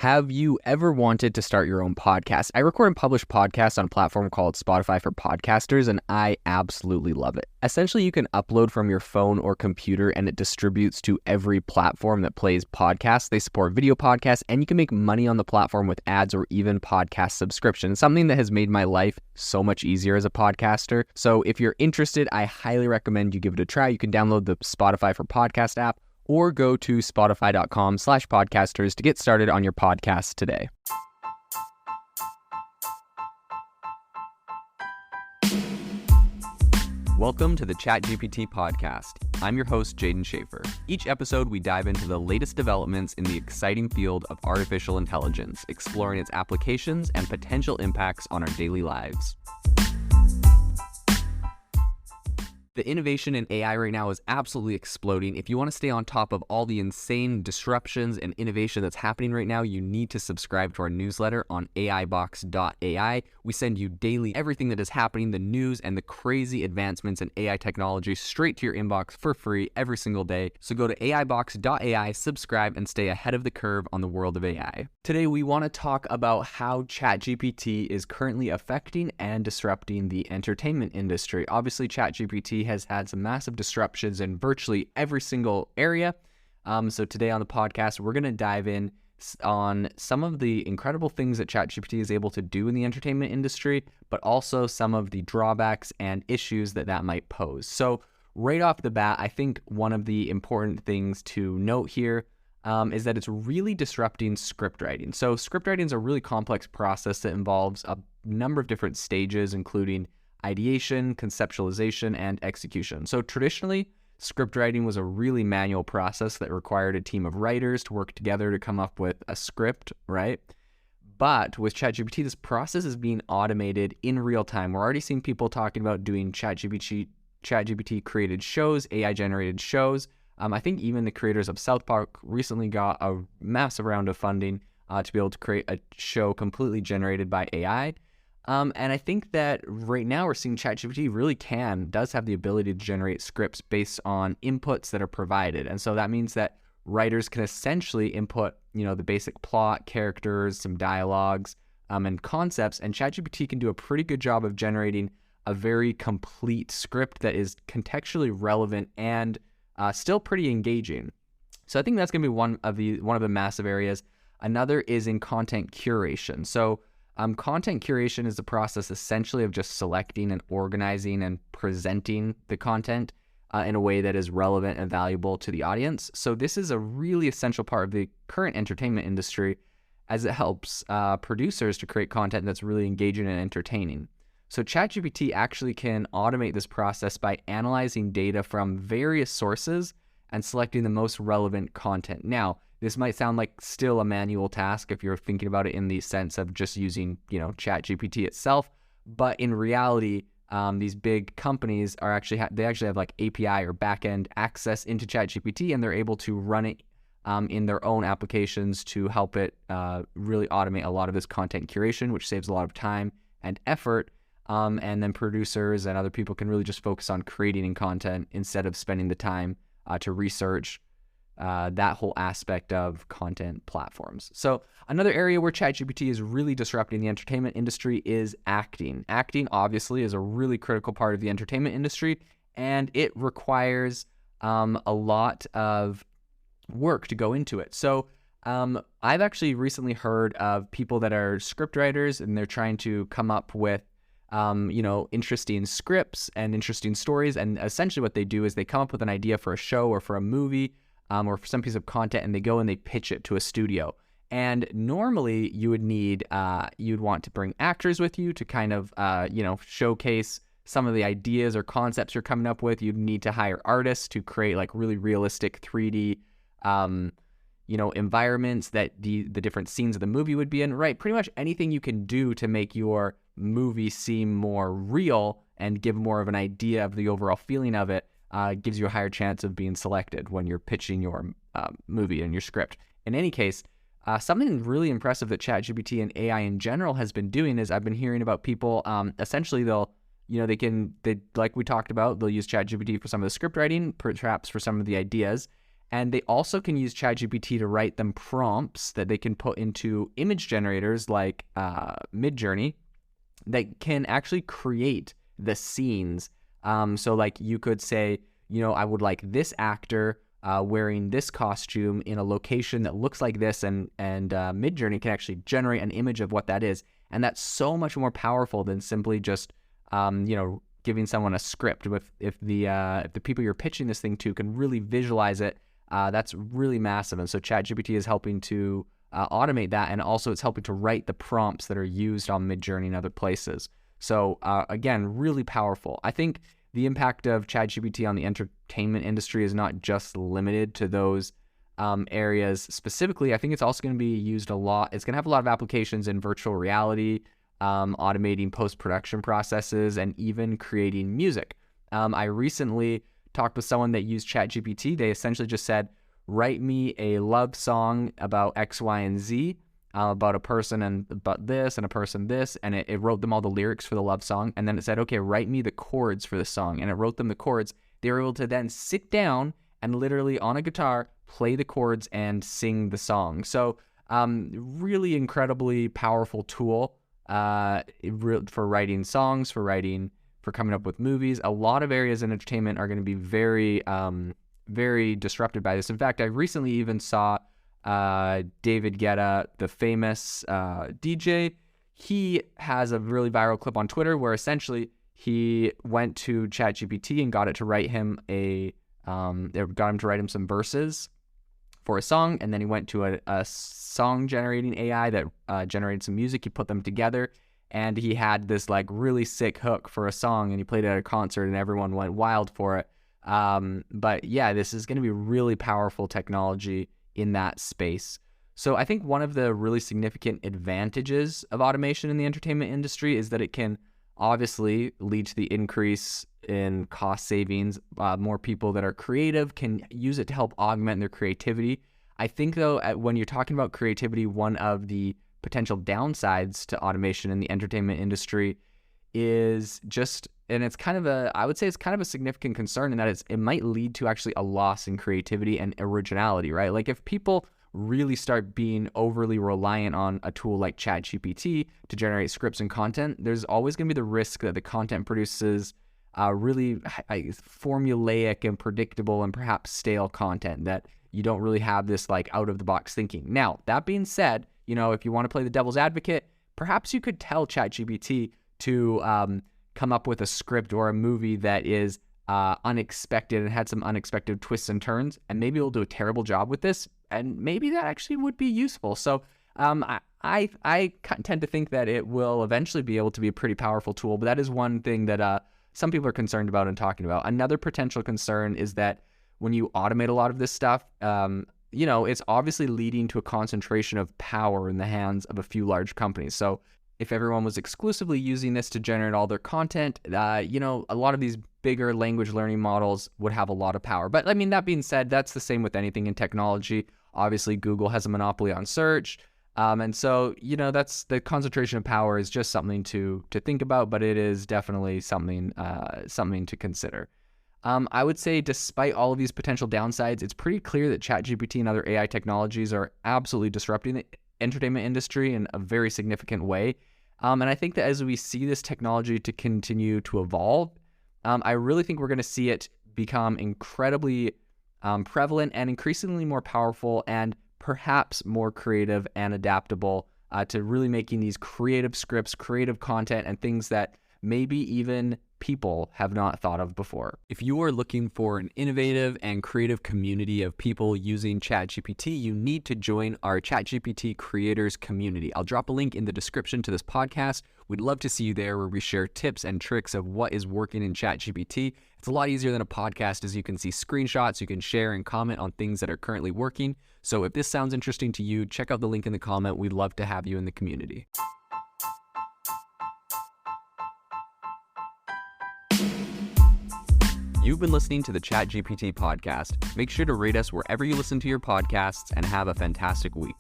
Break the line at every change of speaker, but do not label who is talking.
Have you ever wanted to start your own podcast? I record and publish podcasts on a platform called Spotify for Podcasters, and I absolutely love it. Essentially, you can upload from your phone or computer, and it distributes to every platform that plays podcasts. They support video podcasts, and you can make money on the platform with ads or even podcast subscriptions, something that has made my life so much easier as a podcaster. So if you're interested, I highly recommend you give it a try. You can download the Spotify for Podcast app, or go to spotify.com/podcasters to get started on your podcast today. Welcome to the ChatGPT podcast. I'm your host, Jaden Schaefer. Each episode, we dive into the latest developments in the exciting field of artificial intelligence, exploring its applications and potential impacts on our daily lives. The innovation in AI right now is absolutely exploding. If you want to stay on top of all the insane disruptions and innovation that's happening right now, you need to subscribe to our newsletter on AIBox.ai. We send you daily everything that is happening, the news and the crazy advancements in AI technology straight to your inbox for free every single day. So go to AIBox.ai, subscribe, and stay ahead of the curve on the world of AI. Today, we want to talk about how ChatGPT is currently affecting and disrupting the entertainment industry. Obviously, ChatGPT has had some massive disruptions in virtually every single area. So today on the podcast, we're going to dive in on some of the incredible things that ChatGPT is able to do in the entertainment industry, but also some of the drawbacks and issues that might pose. So right off the bat, I think one of the important things to note here is that it's really disrupting script writing. So script writing is a really complex process that involves a number of different stages, including ideation, conceptualization, and execution. So traditionally, script writing was a really manual process that required a team of writers to work together to come up with a script, right? But with ChatGPT, this process is being automated in real time. We're already seeing people talking about doing ChatGPT created shows, AI generated shows. I think even the creators of South Park recently got a massive round of funding to be able to create a show completely generated by AI. And I think that right now we're seeing ChatGPT does have the ability to generate scripts based on inputs that are provided. And so that means that writers can essentially input, the basic plot, characters, some dialogues, and concepts. And ChatGPT can do a pretty good job of generating a very complete script that is contextually relevant and still pretty engaging. So I think that's going to be one of the massive areas. Another is in content curation. So content curation is the process essentially of just selecting and organizing and presenting the content in a way that is relevant and valuable to the audience. So this is a really essential part of the current entertainment industry, as it helps producers to create content that's really engaging and entertaining. So ChatGPT actually can automate this process by analyzing data from various sources and selecting the most relevant content. Now, this might sound like still a manual task if you're thinking about it in the sense of just using, ChatGPT itself. But in reality, these big companies actually have like API or backend access into ChatGPT, and they're able to run it in their own applications to help it really automate a lot of this content curation, which saves a lot of time and effort. And then producers and other people can really just focus on creating content instead of spending the time to research that whole aspect of content platforms. So another area where ChatGPT is really disrupting the entertainment industry is acting. Acting obviously is a really critical part of the entertainment industry, and it requires a lot of work to go into it. So I've actually recently heard of people that are script writers, and they're trying to come up with interesting scripts and interesting stories. And essentially what they do is they come up with an idea for a show or for a movie, or for some piece of content, and they go and they pitch it to a studio. And normally you would you'd want to bring actors with you to kind of, showcase some of the ideas or concepts you're coming up with. You'd need to hire artists to create like really realistic 3D, environments that the different scenes of the movie would be in, right? Pretty much anything you can do to make your movie seem more real and give more of an idea of the overall feeling of it gives you a higher chance of being selected when you're pitching your movie and your script. In any case, something really impressive that ChatGPT and AI in general has been doing is I've been hearing about people, essentially they like we talked about, they'll use ChatGPT for some of the script writing, perhaps for some of the ideas, And they also can use ChatGPT to write them prompts that they can put into image generators like Midjourney that can actually create the scenes. So like you could say, I would like this actor wearing this costume in a location that looks like this, and Midjourney can actually generate an image of what that is. And that's so much more powerful than simply just, giving someone a script. If the people you're pitching this thing to can really visualize it, that's really massive. And so ChatGPT is helping to automate that, and also it's helping to write the prompts that are used on Midjourney and other places. So again, really powerful. I think the impact of ChatGPT on the entertainment industry is not just limited to those areas specifically. I think it's also going to be used a lot. It's going to have a lot of applications in virtual reality, automating post-production processes, and even creating music. I recently talked with someone that used ChatGPT. They essentially just said, write me a love song about X, Y, and Z, about a person and about this and a person this, and it wrote them all the lyrics for the love song. And then it said, okay, write me the chords for the song, and it wrote them the chords. They were able to then sit down and literally on a guitar play the chords and sing the song. So really incredibly powerful tool for writing songs, for coming up with movies. A lot of areas in entertainment are going to be very very disrupted by this. In fact, I recently even saw David Guetta, the famous DJ. He has a really viral clip on Twitter where essentially he went to ChatGPT and got it to write him some verses for a song, and then he went to a song generating AI that generated some music. He put them together, and he had this like really sick hook for a song, and he played it at a concert, and everyone went wild for it. But yeah, this is going to be really powerful technology in that space. So I think one of the really significant advantages of automation in the entertainment industry is that it can obviously lead to the increase in cost savings. More people that are creative can use it to help augment their creativity. I think though, when you're talking about creativity, one of the potential downsides to automation in the entertainment industry is just, and it's kind of I would say it's kind of a significant concern in that it might lead to actually a loss in creativity and originality, right? Like if people really start being overly reliant on a tool like ChatGPT to generate scripts and content, there's always going to be the risk that the content produces really formulaic and predictable and perhaps stale content, that you don't really have this like out of the box thinking. Now, that being said, if you want to play the devil's advocate, perhaps you could tell ChatGPT to come up with a script or a movie that is unexpected and had some unexpected twists and turns, and maybe it'll do a terrible job with this, and maybe that actually would be useful. So I tend to think that it will eventually be able to be a pretty powerful tool, but that is one thing that some people are concerned about and talking about. Another potential concern is that when you automate a lot of this stuff, it's obviously leading to a concentration of power in the hands of a few large companies. So if everyone was exclusively using this to generate all their content, a lot of these bigger language learning models would have a lot of power. But I mean, that being said, that's the same with anything in technology. Obviously, Google has a monopoly on search. And so, that's the concentration of power is just something to think about, but it is definitely something to consider. I would say despite all of these potential downsides, it's pretty clear that ChatGPT and other AI technologies are absolutely disrupting the entertainment industry in a very significant way. And I think that as we see this technology to continue to evolve, I really think we're going to see it become incredibly prevalent and increasingly more powerful and perhaps more creative and adaptable to really making these creative scripts, creative content, and things that maybe even people have not thought of before. If you are looking for an innovative and creative community of people using ChatGPT, you need to join our ChatGPT creators community. I'll drop a link in the description to this podcast. We'd love to see you there, where we share tips and tricks of what is working in ChatGPT. It's a lot easier than a podcast, as you can see screenshots, you can share and comment on things that are currently working. So if this sounds interesting to you, check out the link in the comment. We'd love to have you in the community. You've been listening to the ChatGPT podcast. Make sure to rate us wherever you listen to your podcasts, and have a fantastic week.